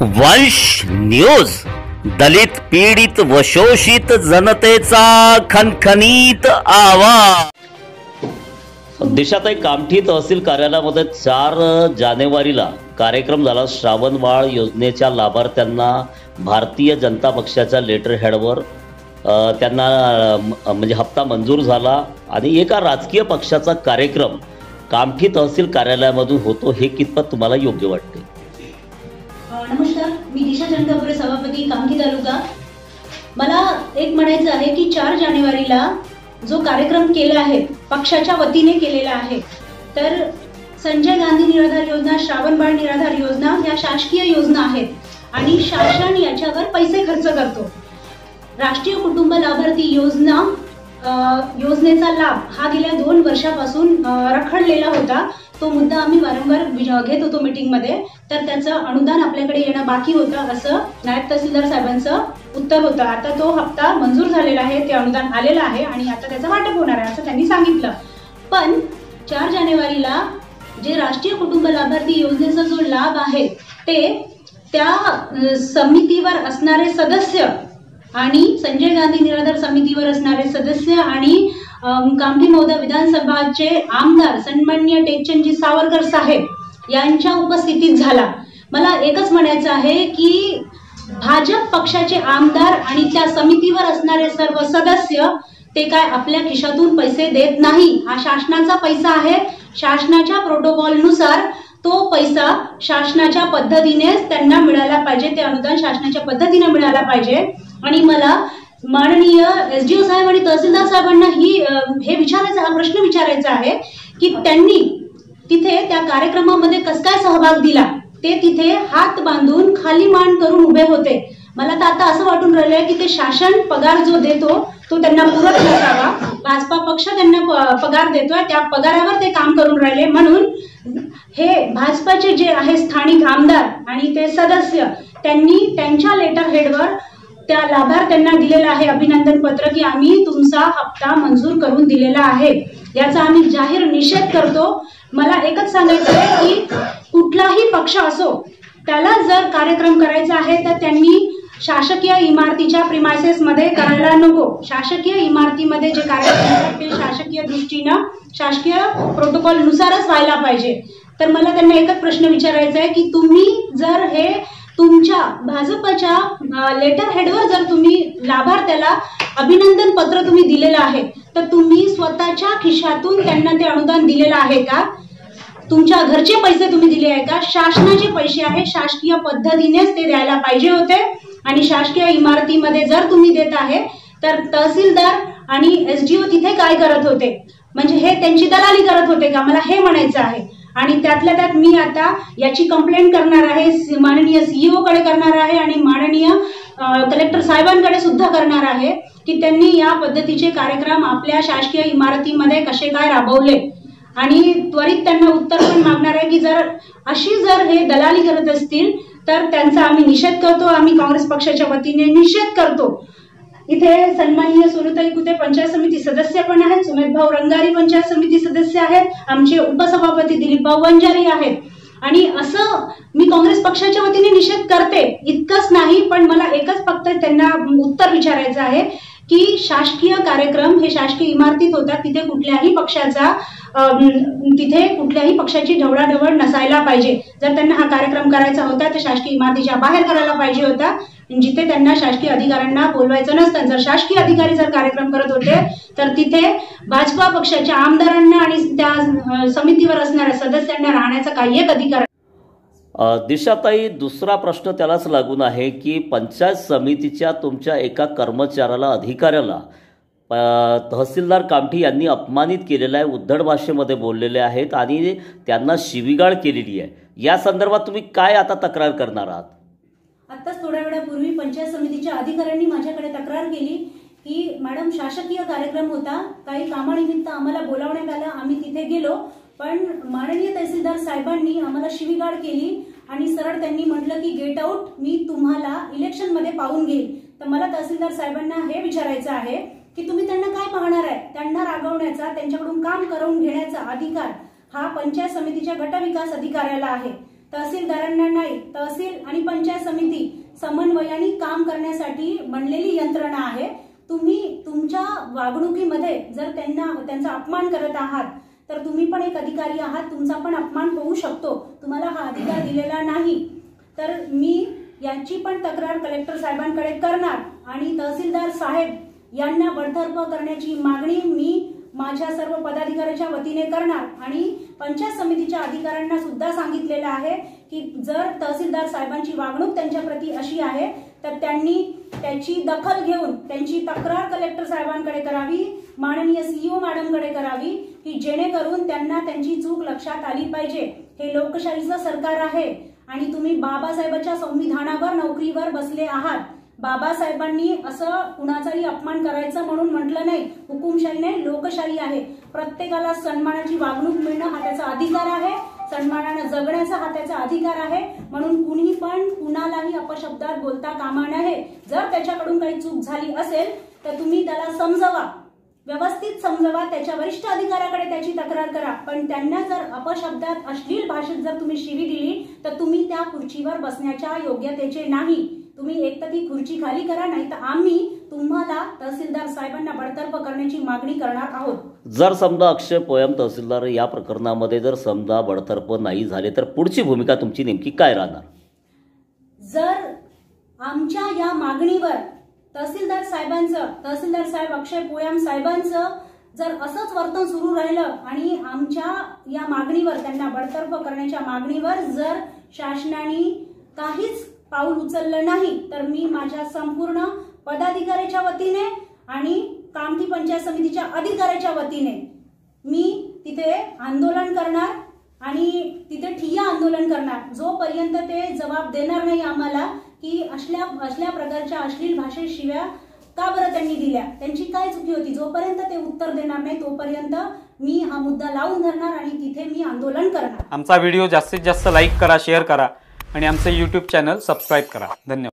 वंश न्यूज, दलित पीडित व शोषित जनतेचा खणखणीत आवाज। दिशाताई, कामठी तहसील कार्यालयामध्ये 4 जानेवारीला कार्यक्रम झाला। श्रावणबाळ योजनेच्या लाभार्थ्यांना भारतीय जनता पक्षाच्या लेटर हेडवर त्यांना म्हणजे हप्ता मंजूर झाला आणि एका राजकीय पक्षाचा कार्यक्रम कामठी तहसील कार्यालयामधून होतो, हे कितपत तुम्हाला योग्य वाटते? नमस्कार, मी दिशा जनकापुरे, सभापती कामठी तालुका। मला एक म्हणायचं आहे की 4 जानेवारीला जो कार्यक्रम केला आहे पक्षाच्या वतीने केलेला आहे, तर संजय गांधी निराधार योजना, श्रावणबाळ निराधार योजना ह्या शासकीय योजना आहेत आणि शासन याच्यावर पैसे खर्च करतो। राष्ट्रीय कुटुंब लाभार्थी योजनेचा लाभ हा गेल्या 2 वर्षापासून रखडलेला होता। तो मुद्दा आम्ही वारंवार घेत होतो मीटिंगमध्ये, तर त्याचं अनुदान आपल्याकडे येणं बाकी होतं असं नायब तहसीलदार साहेबांचं उत्तर होतं। आता तो हप्ता मंजूर झालेला आहे, ते अनुदान आलेलं आहे आणि आता त्याचं वाटप होणार आहे असं त्यांनी सांगितलं। पण 4 जानेवारीला जे राष्ट्रीय कुटुंब लाभार्थी योजनेचा जो लाभ आहे ते त्या समितीवर असणारे सदस्य आणि संजय गांधी निराधार समितीवर असणारे सदस्य आणि कामठी महोदय विधानसभाचे आमदार सन्माननीय टेकचंदजी सावरकर साहेब यांच्या उपस्थितीत झाला। मला एकच म्हणायचं आहे की भाजप पक्षाचे आमदार आणि त्या समितीवर असणारे सर्व सदस्य ते काय आपल्या खिशातून पैसे देत नाही, हा शासनाचा पैसा आहे। शासनाच्या प्रोटोकॉलनुसार तो पैसा शासनाच्या पद्धतीनेच त्यांना मिळाला पाहिजे, ते अनुदान शासनाच्या पद्धतीने मिळाला पाहिजे। आणि मला माननीय एसडीओ साहेब आणि तहसीलदार साहेबांना हे विचारायचा, हा प्रश्न विचारायचा आहे की त्यांनी तिथे त्या कार्यक्रमामध्ये कस काय सहभाग दिला? ते तिथे हात बांधून खाली मान करून उभे होते। मला तर आता असं वाटून राहिलंय की ते शासन पगार जो देतो तो त्यांना पुरत नसावा, भाजपा पक्ष त्यांना पगार देतोय, त्या पगारावर ते काम करून राहिले। म्हणून हे भाजपाचे जे आहे स्थानिक आमदार आणि ते सदस्य त्यांनी त्यांच्या लेटर हेडवर त्या लाभार्थ्यांना दिलेलं आहे अभिनंदन पत्र की आम्ही तुमचा हप्ता मंजूर करून दिलेला आहे, याचा आम्ही जाहीर निषेध करतो। मला एकच सांगायचं आहे की कुठलाही पक्ष असो, त्याला जर कार्यक्रम करायचा आहे तर त्यांनी शासकीय इमारतीच्या प्रिमायसेस मध्ये करायला नको। शासकीय इमारतीमध्ये जे कार्यक्रम आहेत ते शासकीय दृष्टीने शासकीय प्रोटोकॉल नुसारच व्हायला पाहिजे। तर मला त्यांना एकच प्रश्न विचारायचा आहे की तुम्ही जर हे तुमच्या भाजपच्या लेटर हेडवर जर तुम्ही लाभार्थ्याला अभिनंदन पत्र तुम्ही दिलेलं आहे, तर तुम्ही स्वतःच्या खिशातून त्यांना ते अनुदान दिलेलं आहे का? तुमच्या घरचे पैसे तुम्ही दिले आहे का? शासनाचे पैसे आहे, शासकीय पद्धतीनेच ते द्यायला पाहिजे होते। आणि शासकीय इमारतीमध्ये जर तुम्ही देत आहे तर तहसीलदार आणि एसडीओ तिथे काय करत होते? म्हणजे हे त्यांची दलाली करत होते का? मला हे म्हणायचं आहे। आणि त्यातल्या त्यात मी आता याची कंप्लेंट करणार आहे, माननीय सीईओ कडे करणार आहे आणि माननीय कलेक्टर साहेबांकडे सुद्धा करणार आहे की त्यांनी या पद्धतीचे कार्यक्रम आपल्या शासकीय इमारतीमध्ये कसे काय राबवले। आणि त्वरित त्यांना उत्तर पण मागणार आहे की जर हे दलाली करत असतील तर त्यांचा आम्ही निषेध करतो, आम्ही काँग्रेस पक्षाच्या वतीने निषेध करतो। इथे सन्माननीय सुरुताई कुते पंचायत समिती सदस्य पण आहेत, सुमेध भाऊ रंगारी पंचायत समिती सदस्य आहेत, आमचे उपसभापती दिलीप भाऊ वंजारी आहेत। आणि असं मी काँग्रेस पक्षाच्या वतीने निषेध करते, इतकंच नाही पण मला एकच फक्त त्यांना उत्तर विचारायचं आहे की शासकीय कार्यक्रम हे शासकीय इमारतीत होतात, तिथे कुठल्याही पक्षाची ढवळाढवळ नसायला पाहिजे। जर त्यांना हा कार्यक्रम करायचा होता तर शासकीय इमारतीच्या बाहेर करायला पाहिजे होता, जिथे त्यांना शासकीय अधिकाऱ्यांना बोलवायचं नसतं। जर शासकीय अधिकारी जर कार्यक्रम करत होते तर तिथे भाजपा पक्षाच्या आमदारांना आणि त्या समितीवर असणाऱ्या सदस्यांना राहण्याचा काही एक अधिकार। दिशाताई, दुसरा प्रश्न त्यालाच लागून आहे की पंचायत समितीच्या तुमच्या एका कर्मचाऱ्याला, अधिकाऱ्याला तहसीलदार कामठी यांनी अपमानित केलेला आहे, उद्धट भाषेमध्ये बोललेले आहेत आणि त्यांना शिवीगाळ केलेली आहे। या संदर्भात तुम्ही काय आता तक्रार करणार आहात? आत्ताच थोड्या वेळापूर्वी पंचायत समितीच्या अधिकाऱ्यांनी माझ्याकडे तक्रार केली की मॅडम, शासकीय कार्यक्रम होता, काही कामानिमित्त आम्हाला बोलावण्यात आलं, आम्ही तिथे गेलो, पण माननीय तहसीलदार साहेबांनी आम्हाला शिवीगाळ केली आणि सरळ त्यांनी म्हटलं की गेट आउट, मी तुम्हाला इलेक्शन मध्ये पाहून घेईल। तर मला तहसीलदार साहेबांना हे विचारायचं आहे की तुम्ही त्यांना काय पाहणार आहे? त्यांना रागवण्याचा, त्यांच्याकडून काम करून घेण्याचा अधिकार हा पंचायत समितीच्या गटविकास अधिकाऱ्याला आहे। तहसीलदारांना नाही, तहसील आणि पंचायत समिती समन्वयाने काम करण्यासाठी बनलेली यंत्रणा आहे. तुम्ही तुमच्या वागणुकीमध्ये जर त्यांचा अपमान करत आहात तर तुम्ही पण एक अधिकारी आहात, तुमचा पण अपमान होऊ शकतो. तुम्हाला हा अधिकार दिलेला नाही. तर मी यांची पण तक्रार कलेक्टर साहेबांकडे करणार आणि तहसीलदार साहेब यांना बडतर्फ करण्याची मागणी मी माझ्या सर्व पदाधिकाऱ्यांच्या वतीने करणार आणि पंचायत समितीच्या अधिकाऱ्यांना सुद्धा सांगितलेलं आहे की जर तहसीलदार साहेबांची वागणूक त्यांच्या प्रती अशी आहे तर त्यांनी त्याची दखल घेऊन त्यांची तक्रार कलेक्टर साहेबांकडे करावी, माननीय सीईओ मॅडमकडे करावी की जेणेकरून त्यांना त्यांची चूक लक्षात आली पाहिजे. हे लोकशाहीचं सरकार आहे आणि तुम्ही बाबासाहेबांच्या संविधानावर नोकरीवर बसले आहात. बाबासाहेबांनी असं कुणाचाही अपमान करायचं म्हणून म्हटलं नाही. हुकुमशाही नाही, लोकशाही आहे. प्रत्येकाला सन्मानाची वागणूक मिळणं हा त्याचा अधिकार आहे, सन्मानानं जगण्याचा हा त्याचा अधिकार आहे. म्हणून कुणी पण कुणालाही अपशब्दात बोलता कामा नये. जर त्याच्याकडून काही चूक झाली असेल तर तुम्ही त्याला समजवा, व्यवस्थित समजवा, त्याच्या वरिष्ठ अधिकाऱ्याकडे त्याची तक्रार करा. पण त्यांना जर अपशब्दात अश्लील भाषेत जर तुम्ही शिवी दिली तर तुम्ही त्या खुर्चीवर बसण्याच्या योग्यतेचे नाही. तुम्ही एक तर ती खुर्ची खाली करा, नाही तर आम्ही तुम्हाला तहसीलदार साहेबांना बडतर्फ करण्याची मागणी करणार आहोत. जर समजा अक्षय पोयम तहसीलदार या प्रकरणामध्ये जर समजा बडतर्फ नाही झाले तर पुढची भूमिका तुमची नेमकी काय राहणार? जर आमच्या या मागणीवर तहसीलदार साहेब अक्षय पोयम साहेबांचं जर असंच वर्तन सुरू राहिलं आणि आमच्या या मागणीवर, त्यांना बडतर्फ करण्याच्या मागणीवर जर शासनाने काहीच पाऊल उचललं नाही तर मी माझ्या संपूर्ण पदाधिकाऱ्याच्या वतीने आणि कामठी पंचायत समितीच्या अधिकाऱ्याच्या वतीने मी तिथे आंदोलन करणार आणि तिथे ठिय्या आंदोलन करणार जोपर्यंत ते जबाब देणार नाही आम्हाला की असल्या प्रकारच्या अश्लील भाषेत शिव्या का बरं त्यांनी दिल्या, त्यांची काय चुकी होती. जोपर्यंत ते उत्तर देणार नाही तोपर्यंत मी हा मुद्दा लावून धरणार आणि तिथे मी आंदोलन करणार. आमचा व्हिडिओ जास्तीत जास्त लाईक करा, शेअर करा आणि आमचे YouTube चॅनल सबस्क्राईब करा. धन्यवाद.